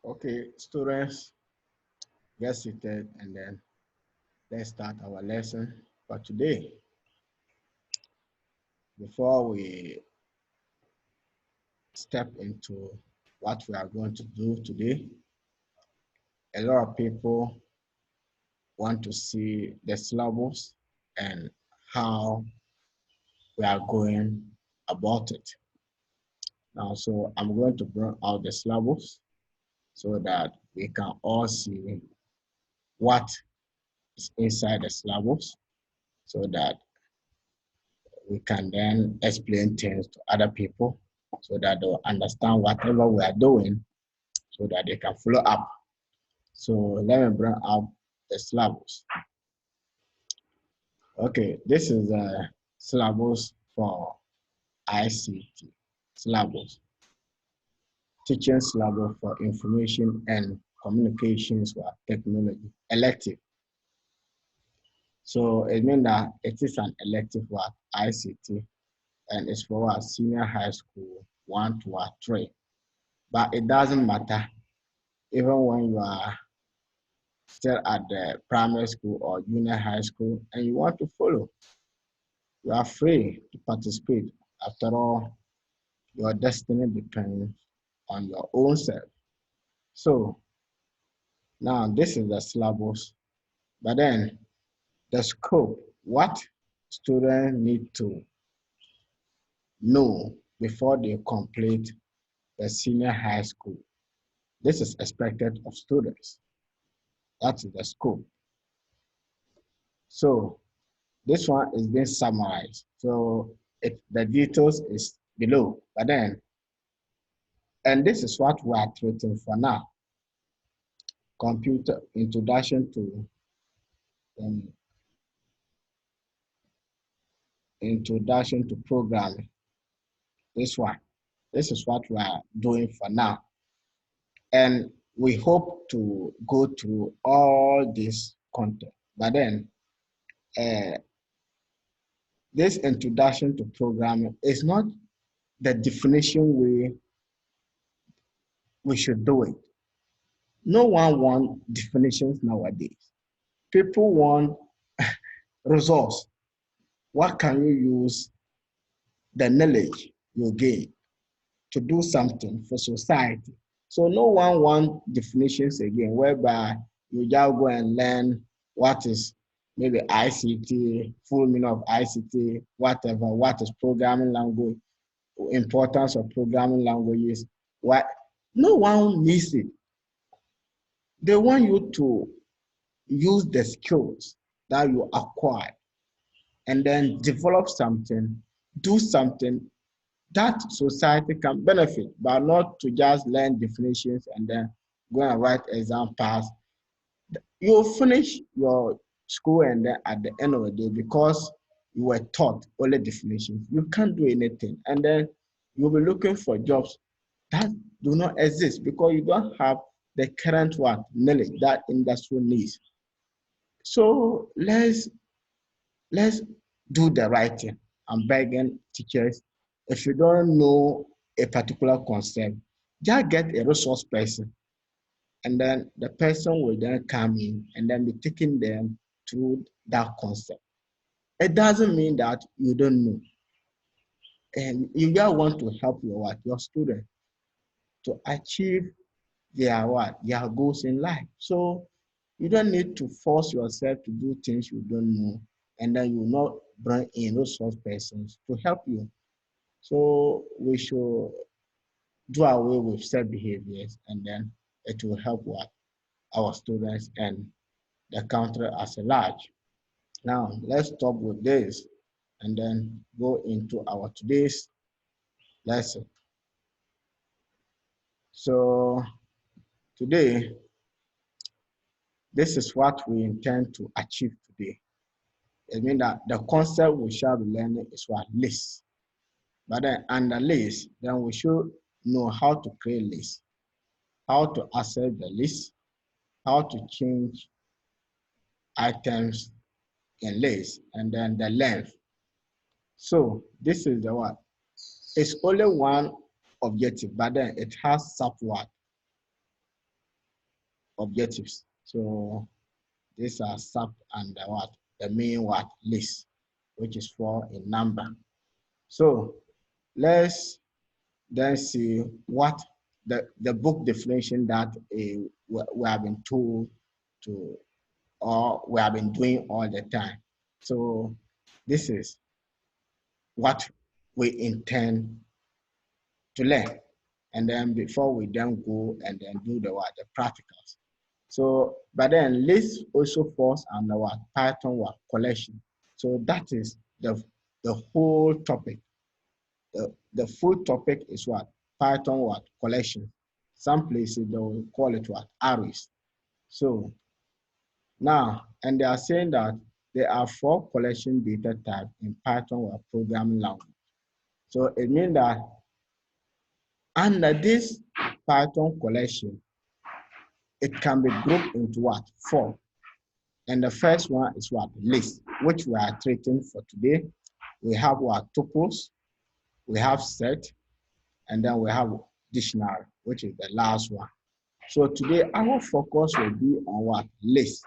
Okay, students, get seated and then let's start our lesson for today. Before we step into what we are going to do today, a lot of people want to see the syllabus and how we are going about it. Now, so I'm going to bring out the syllabus so that we can all see what is inside the syllabus so that we can then explain things to other people so that they'll understand whatever we are doing so that they can follow up. So let me bring up the syllabus. Okay, this is a syllabus for ICT syllabus, teaching syllabus for information and communications with technology, elective. So it means that it is an elective work, ICT, and it's for our senior high school 1 to 3. But it doesn't matter, even when you are still at the primary school or junior high school and you want to follow, you are free to participate. After all, your destiny depends on your own self. So now this is the syllabus, but then the scope, what students need to know before they complete the senior high school. This is expected of students. That is the scope. So this one is being summarized. So the details is below, but then, and this is what we are treating for now. Computer introduction to um, programming. This one, this is what we are doing for now. And we hope to go through all this content. But then, uh, this introduction to programming is not the definition we should do it. No one wants definitions nowadays. People want results. What can you use the knowledge you gain to do something for society? So no one wants definitions again, whereby you just go and learn what is maybe ICT, full meaning of ICT, whatever, what is programming language, importance of programming languages. What? No one needs it. They want you to use the skills that you acquire and then develop something, do something that society can benefit, but not to just learn definitions and then go and write exam pass. You'll finish your school and then at the end of the day, because you were taught only definitions, you can't do anything. And then you'll be looking for jobs that do not exist because you don't have the current knowledge that industry needs. So let's do the right thing. I'm begging teachers, if you don't know a particular concept, just get a resource person. And then the person will then come in and then be taking them through that concept. It doesn't mean that you don't know. And you just want to help your student to achieve their goals in life. So you don't need to force yourself to do things you don't know, and then you will not bring in those sort of persons to help you. So we should do away with self behaviors, and then it will help our students and the country as a large. Now let's stop with this and then go into our today's lesson. So today, this is what we intend to achieve today. It means that the concept we shall be learning is what? List. But then under list, then we should know how to create list, how to access the list, how to change items in list, and then the length. So this is the one. It's only one objective, but then it has sub objectives. So these are sub and the main list, which is 4 in number. So let's then see what the book definition that we have been told to, or we have been doing all the time. So this is what we intend to learn. And then before we then go and then do the practicals. So, but then list also falls under Python collection. So that is the whole topic. The full topic is Python collection. Some places they will call it arrays. So now, and they are saying that there are 4 collection data types in Python programming language. So it means that under this Python collection, it can be grouped into 4. And the first one is list, which we are treating for today. We have tuples, we have set, and then we have dictionary, which is the last one. So today our focus will be on list.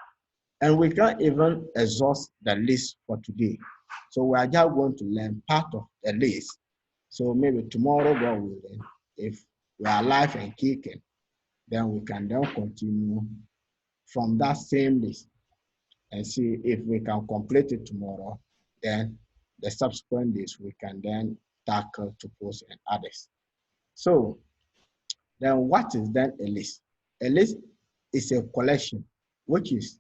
And we can't even exhaust the list for today. So we are just going to learn part of the list. So maybe tomorrow, God willing, if we are alive and kicking, then we can then continue from that same list and see if we can complete it tomorrow. Then the subsequent days we can then tackle tuples and others. So then what is then a list? A list is a collection which is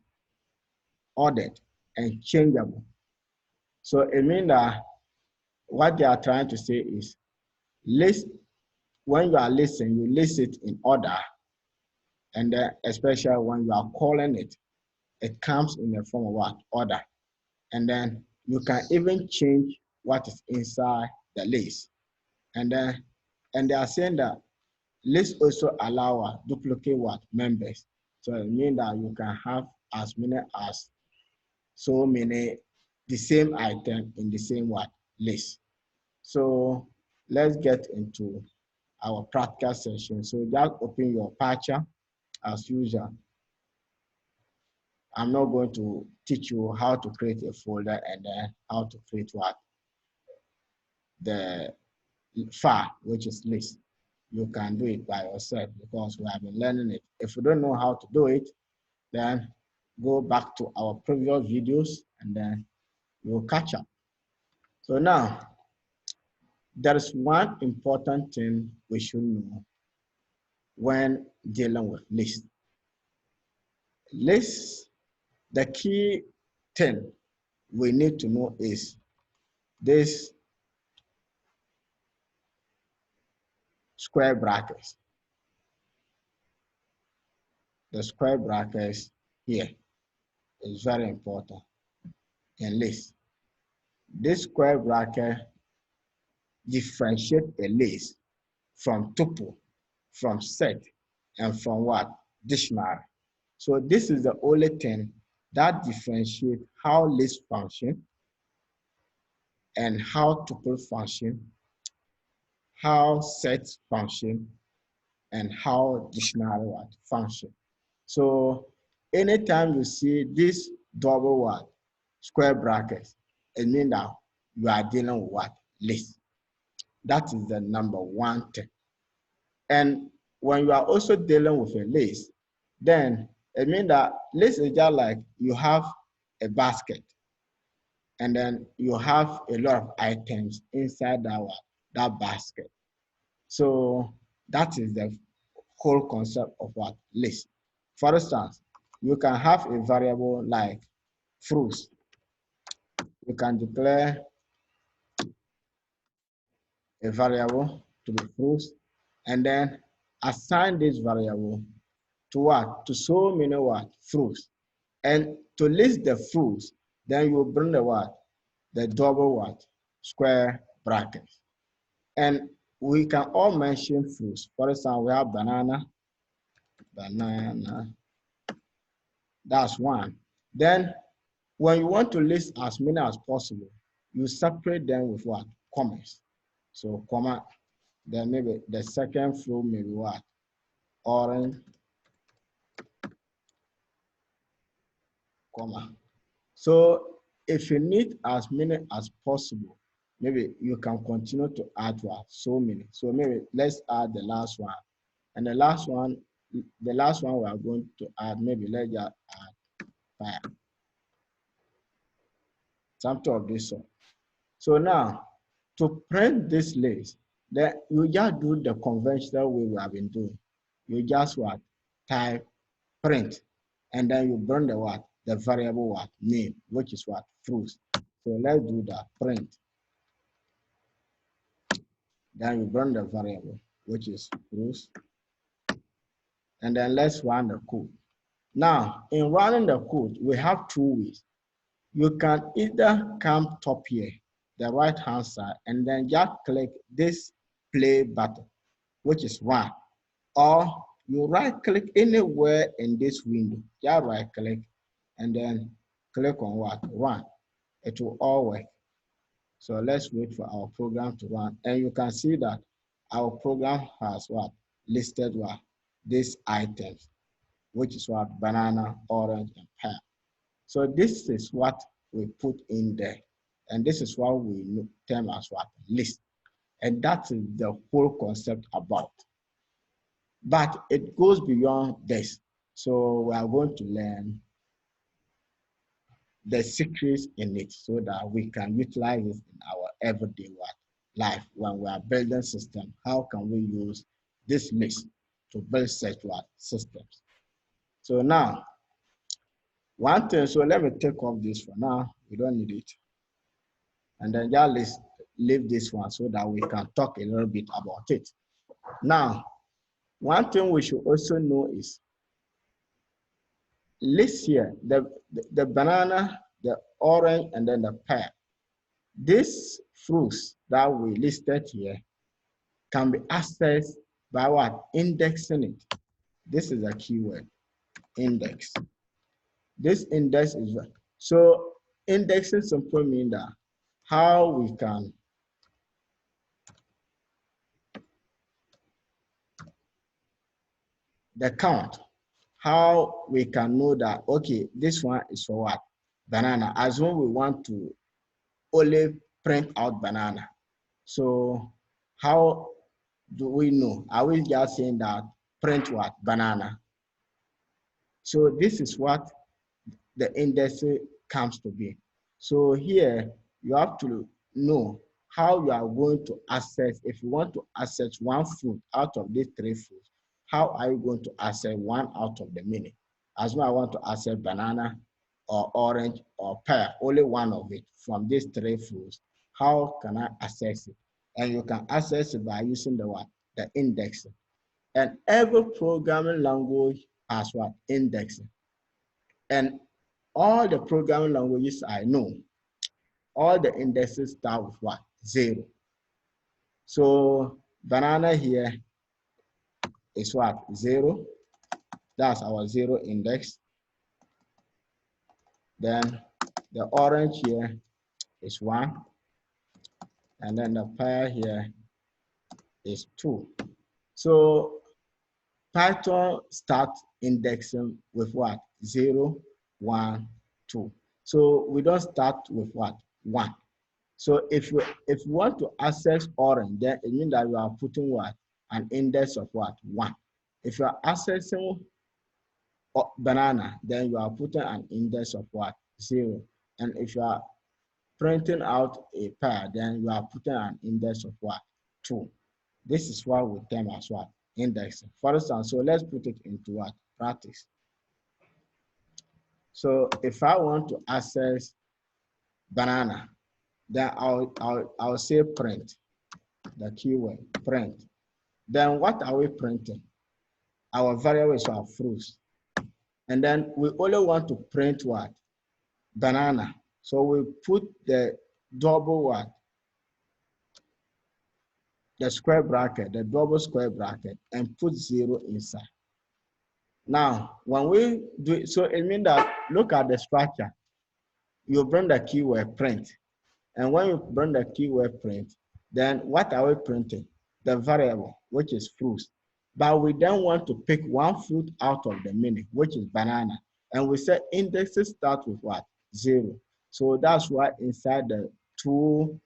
ordered and changeable. So it means that what they are trying to say is list, when you are listing, you list it in order. And then especially when you are calling it, it comes in the form of order. And then you can even change what is inside the list. And then they are saying that list also allow duplicate members. So it means that you can have as many as so many the same item in the same list. So let's get into our practical session. So just open your Patcher as usual. I'm not going to teach you how to create a folder and then how to create the file, which is list. You can do it by yourself because we have been learning it. If you don't know how to do it, then go back to our previous videos and then you'll catch up. So now, there is one important thing we should know when dealing with lists. Lists, the key thing we need to know is this square brackets. The square brackets here is very important in list. This square bracket differentiate a list from tuple, from set, and from dictionary. So this is the only thing that differentiates how list function and how tuple function, how set function, and how dictionary function. So anytime you see this double square brackets, it means that you are dealing with list. That is the number one thing. And when you are also dealing with a list, then it means that list is just like you have a basket and then you have a lot of items inside that basket. So that is the whole concept of list. For instance, you can have a variable like fruits. You can declare a variable to be fruits and then assign this variable to to so many fruits. And to list the fruits, then you bring the double square bracket. And we can all mention fruits. For example, we have banana, that's one. Then when you want to list as many as possible, you separate them with commas. So comma, then maybe the second fruit may be orange, comma. So if you need as many as possible, maybe you can continue to add what so many. So maybe let's add the last one, and the last one we are going to add, maybe let's just add 5, something of this sort. So now, to print this list, then you just do the conventional way we have been doing. You just what? Type print, and then you bring the what? The variable what? Name, which is what? Fruits. So let's do that, print. Then you bring the variable, which is fruits. And then let's run the code. Now, in running the code, we have 2 ways. You can either come top here, the right hand side, and then just click this play button, which is run. Or you right click anywhere in this window, just right click and then click on what? Run. It will all work. So let's wait for our program to run. And you can see that our program has what? Listed what? These items, which is what? Banana, orange, and pear. So this is what we put in there. And this is what we term as what? List. And that is the whole concept about. But it goes beyond this. So we are going to learn the secrets in it so that we can utilize it in our everyday life when we are building systems. How can we use this list to build such systems? So now, one thing, so let me take off this for now. We don't need it. And then just leave this one so that we can talk a little bit about it. Now, one thing we should also know is list here, the banana, the orange, and then the pear. These fruits that we listed here can be accessed by what? Indexing it. This is a keyword, index. This index is what? So indexing simply means that how we can the count, how we can know that, okay, this one is for what? Banana, as when we want to only print out banana. So how do we know? Are we just saying that print what? Banana. So this is what the index comes to be. So here you have to know how you are going to access, if you want to access one fruit out of these 3 fruits, how are you going to access one out of the many? As well, I want to access banana or orange or pear, only one of it from these 3 fruits. How can I access it? And you can access it by using the what? The indexing. And every programming language has what? Indexing. And all the programming languages I know, all the indexes start with what? 0. So banana here is what? 0. That's our 0 index. Then the orange here is 1. And then the pear here is 2. So Python starts indexing with what? 0, 1, 2. So we don't start with what? 1. So if you want to access orange, then it means that you are putting what? An index of what? 1. If you are accessing banana, then you are putting an index of what? 0. And if you are printing out a pear, then you are putting an index of what? 2. This is what we term as what? Indexing. For instance, so let's put it into what? Practice. So if I want to access banana, then I'll say print, the keyword print. Then what are we printing? Our variables are fruits. And then we only want to print what? Banana. So we put the double what? The square bracket, the double square bracket, and put 0 inside. Now, when we do it, so it means that, look at the structure. You bring the keyword print. And when you bring the keyword print, then what are we printing? The variable, which is fruits. But we then want to pick one fruit out of the many, which is banana. And we said indexes start with what? 0. So that's why inside the 2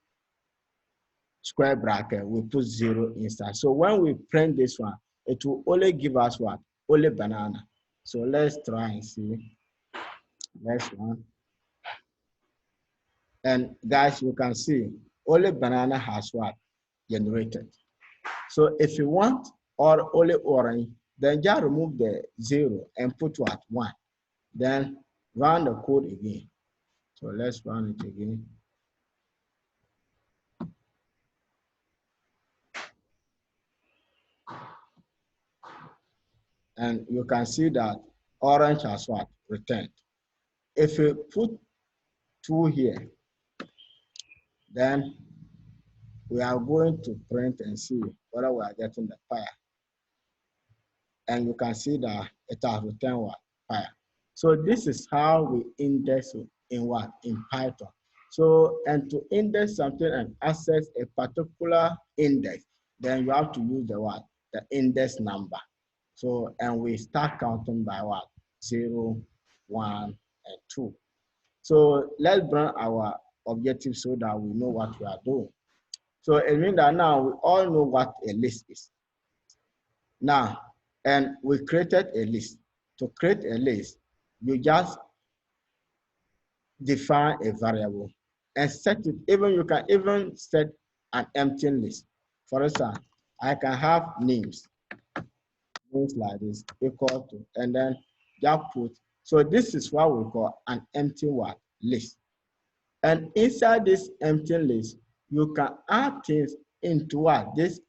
square bracket, we put 0 inside. So when we print this one, it will only give us what? Only banana. So let's try and see. Next one. And guys, you can see only banana has what? Generated. So if you want or only orange, then just remove the 0 and put what? 1. Then run the code again. So let's run it again. And you can see that orange has what? Returned. If you put 2 here, then we are going to print and see whether we are getting the fire. And you can see that it has returned what? Fire. So this is how we index in what? In Python. So, and to index something and access a particular index, then you have to use the what? The index number. So, and we start counting by what? 0, 1, and 2. So let's run our objective so that we know what we are doing. So it means that now we all know what a list is. Now, and we created a list. To create a list, you just define a variable and set it. Even you can even set an empty list. For instance, I can have names like this equal to, and then just put. So this is what we call an empty what? List. And inside this empty list, you can add things into what? This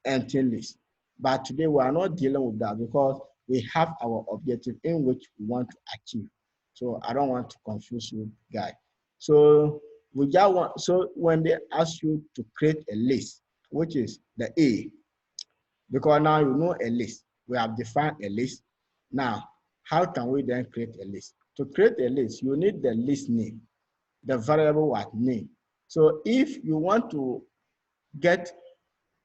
empty list. But today we are not dealing with that because we have our objective in which we want to achieve. So I don't want to confuse you guys. So we just want, so when they ask you to create a list, which is the A, because now you know a list, we have defined a list. Now, how can we then create a list? To create a list, you need the list name, the variable what? Name. So if you want to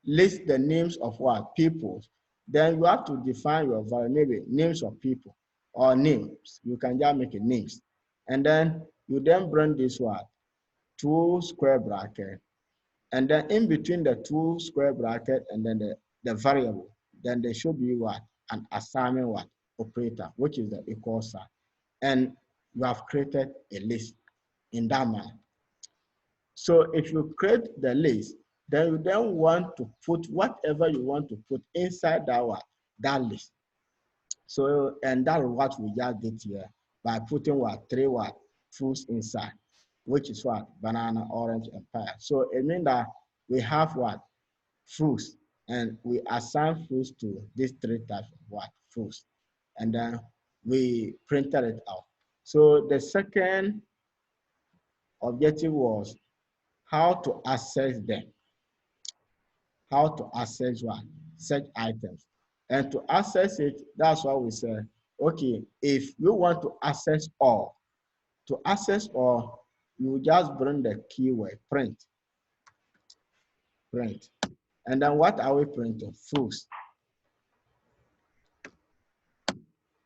list the names of what? People, then you have to define your variable, maybe names of people or names. You can just make it names. And then you then bring this what? 2 square bracket. And then in between the 2 square bracket and then the variable, then there should be what? An assignment what? Operator, which is the equal sign. And you have created a list in that manner. So if you create the list, then you then want to put whatever you want to put inside that list. So, and that's what we just did here by putting what? 3 what? Fruits inside, which is what? Banana, orange, and pear. So it means that we have what? Fruits, and we assign fruits to these 3 types of what? Fruits. And then we printed it out. So the second objective was how to access them, how to access what? Such items. And to access it, that's why we say, okay, if you want to access all, to access all, you just bring the keyword print. Print. And then what are we printing? Fruits.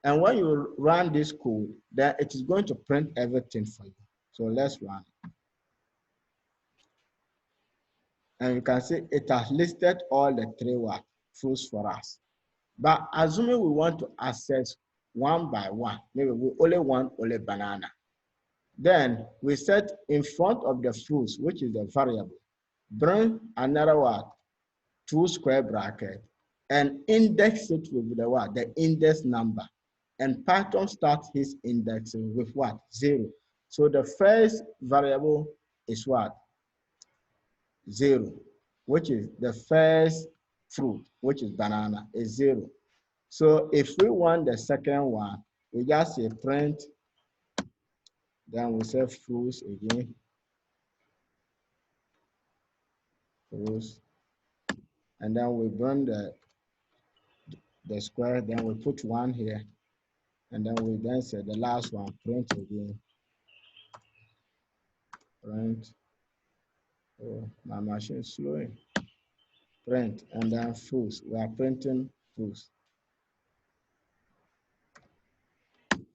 And when you run this code, then it is going to print everything for you. So let's run. And you can see it has listed all the 3 what? Fruits for us. But assuming we want to access one by one, maybe we only want only banana. Then we set in front of the fruits, which is the variable, bring another what? 2 square bracket and index it with the what? The index number. And Python starts his indexing with what? 0. So the first variable is what? 0, which is the first fruit, which is banana, is 0. So if we want the second one, we just say print, then we say fruits again. Fruits. And then we bring the square, then we put 1 here. And then we then say the last one, print again. Print. Oh, my machine is slowing. Print, and then fruits. We are printing fruits.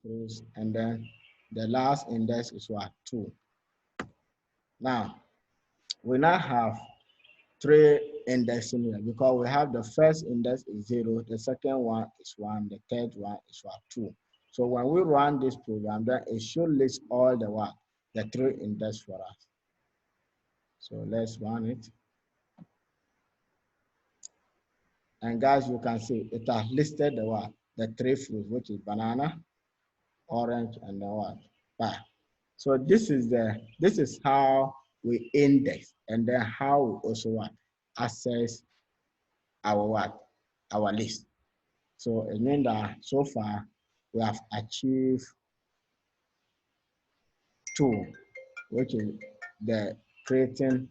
fruits, and then the last index is what? 2. Now, we now have 3 indexing here because we have the first index is 0, the second one is 1, the third one is what? 2. So when we run this program, then it should list all the what? The 3 index for us. So let's run it. And guys, you can see it has listed the what? The 3 fruits, which is banana, orange, and the what? Pie. So this is how we index, and then how we also what? Access our what? Our list. So it means that so far we have achieved 2, which is the creating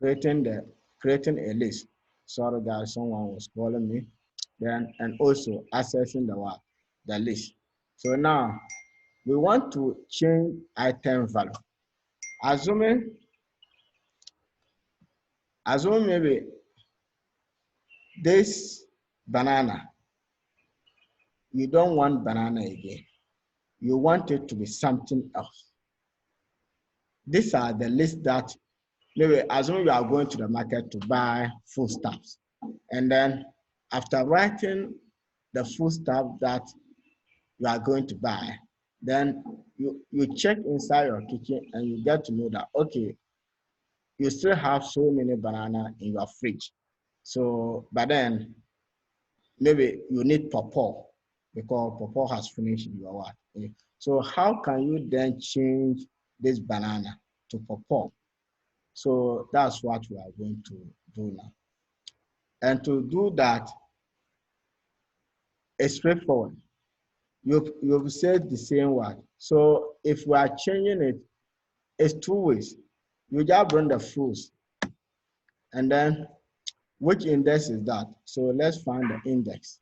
a list. Sorry guys, someone was calling me. Then and also accessing the what? The list. So now we want to change item value. Assuming maybe this banana, you don't want banana again. You want it to be something else. These are the lists that maybe assume you are going to the market to buy foodstuffs. And then after writing the foodstuff that you are going to buy, then you check inside your kitchen and you get to know that, okay, you still have so many banana in your fridge. So, but then maybe you need pawpaw because pawpaw has finished your what. So how can you then change this banana to pawpaw? So that's what we are going to do now. And to do that, it's straightforward. You've said the same word. So if we are changing it, it's 2 ways. You just bring the fruits, and then which index is that? So let's find the index.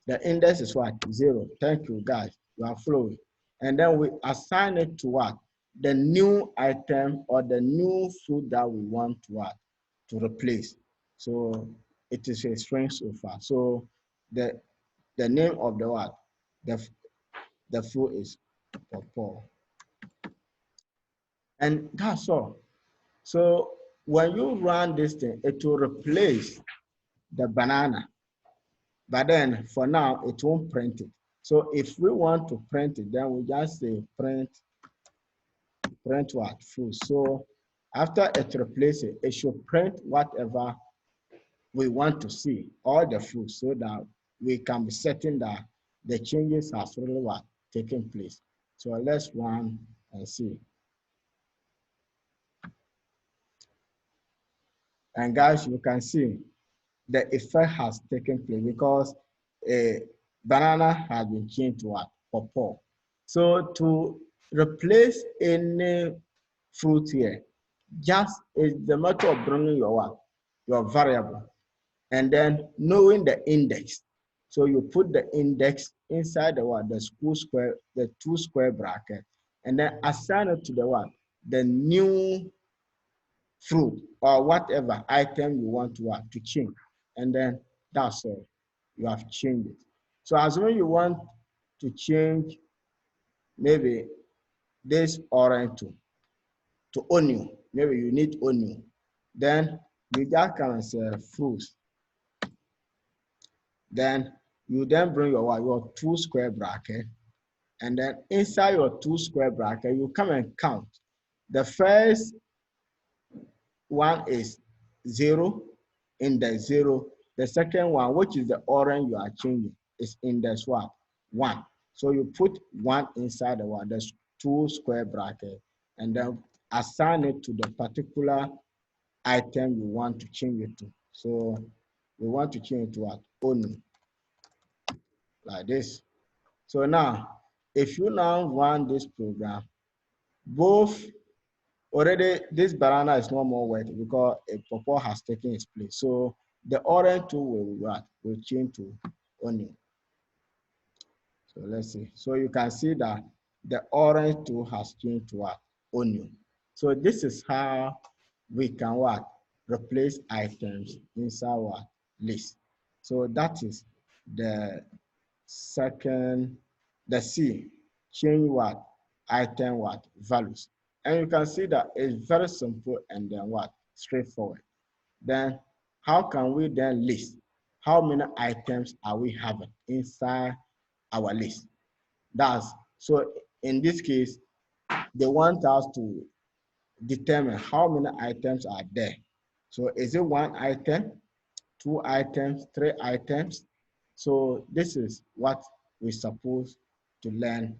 The index is what? 0. Thank you, guys. You are flowing. And then we assign it to what? The new item or the new fruit that we want to what? To replace. So it is a string so far. So the name of the what? The fruit is pawpaw. And that's all. So when you run this thing, it will replace the banana. But then for now, it won't print it. So if we want to print it, then we just say print what? Fruit. So after it replaces it, it should print whatever we want to see, all the fruits, so that we can be certain that the changes have really what? Taken place. So let's run and see. And guys, you can see the effect has taken place because a banana has been changed to what? Pawpaw. So to replace any fruit here, just is the matter of bringing your what? Your variable, and then knowing the index. So you put the index inside the what? The school square, the 2 square bracket, and then assign it to the what? The new fruit or whatever item you want to what? To change. And then that's all. You have changed it. So as when you want to change maybe this orange to onion, maybe you need onion, then you just come and say fruits. Then you then bring your 2 square bracket, and then inside your 2 square bracket, you come and count. The first one is 0, index 0. The second one, which is the orange you are changing, is index what? 1. So you put 1 inside the one, the 2 square bracket, and then assign it to the particular item you want to change it to. So we want to change it to what? Onion, like this. So now, if you now run this program, both already this banana is no more wet because a pawpaw has taken its place. So the orange too will change to onion. So let's see. So you can see that the orange too has changed to what? Onion. So this is how we can what? Replace items inside our list. So that is the Second, the C, change what? Item what? Values. And you can see that it's very simple and then what? Straightforward. Then how can we then list? How many items are we having inside our list? That's so in this case, they want us to determine how many items are there. So is it one item, two items, three items? So this is what we're supposed to learn,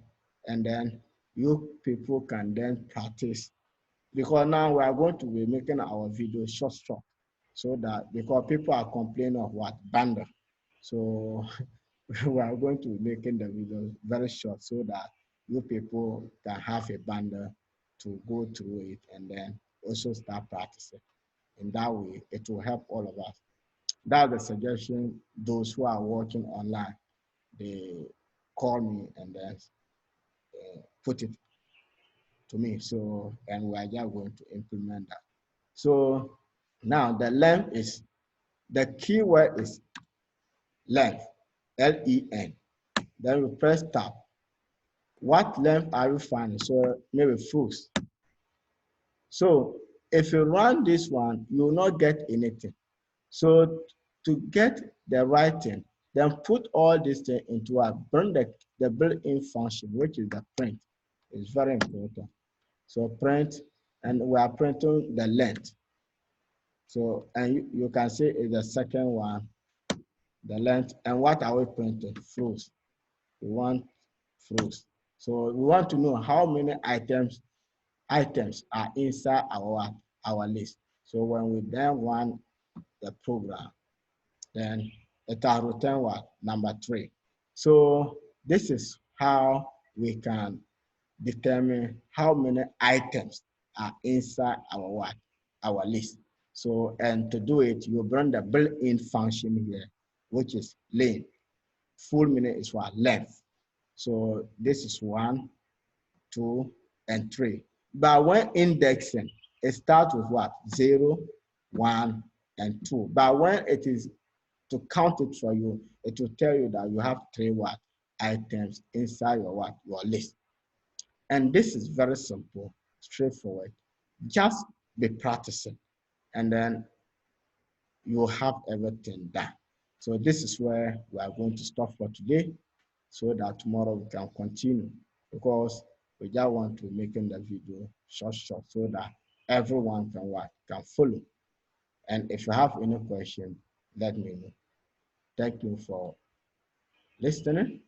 and then you people can then practice, because now we are going to be making our video short, so that because people are complaining of what bundle, so we are going to be making the video very short so that you people can have a bundle to go through it and then also start practicing. In that way, it will help all of us. That's the suggestion. Those who are working online, they call me and then put it to me. So, and we are just going to implement that. So now the length is, the keyword is length, L-E-N. Then we press tab. What length are you finding? So maybe fruits. So if you run this one, you will not get anything. So to get the right thing, then put all this thing into a bring the built-in function, which is the print. It's very important. So print, and we are printing the length. So, and you can see is the second one, the length. And what are we printing? Fruits. We want fruits. So we want to know how many items are inside our list. So when we then run the program, then it will return what? Number 3. So this is how we can determine how many items are inside our what? Our list. So, and to do it, you bring the built-in function here, which is length. Full meaning is what? Length. So this is 1, 2, and 3. But when indexing, it starts with what? 0, 1, and 2. But when it is to count it for you, it will tell you that you have 3 what? Items inside your what? Your list. And this is very simple, straightforward. Just be practicing, and then you will have everything done. So this is where we are going to stop for today, so that tomorrow we can continue, because we just want to make the video short, so that everyone can what? Can follow. And if you have any question, let me know. Thank you for listening.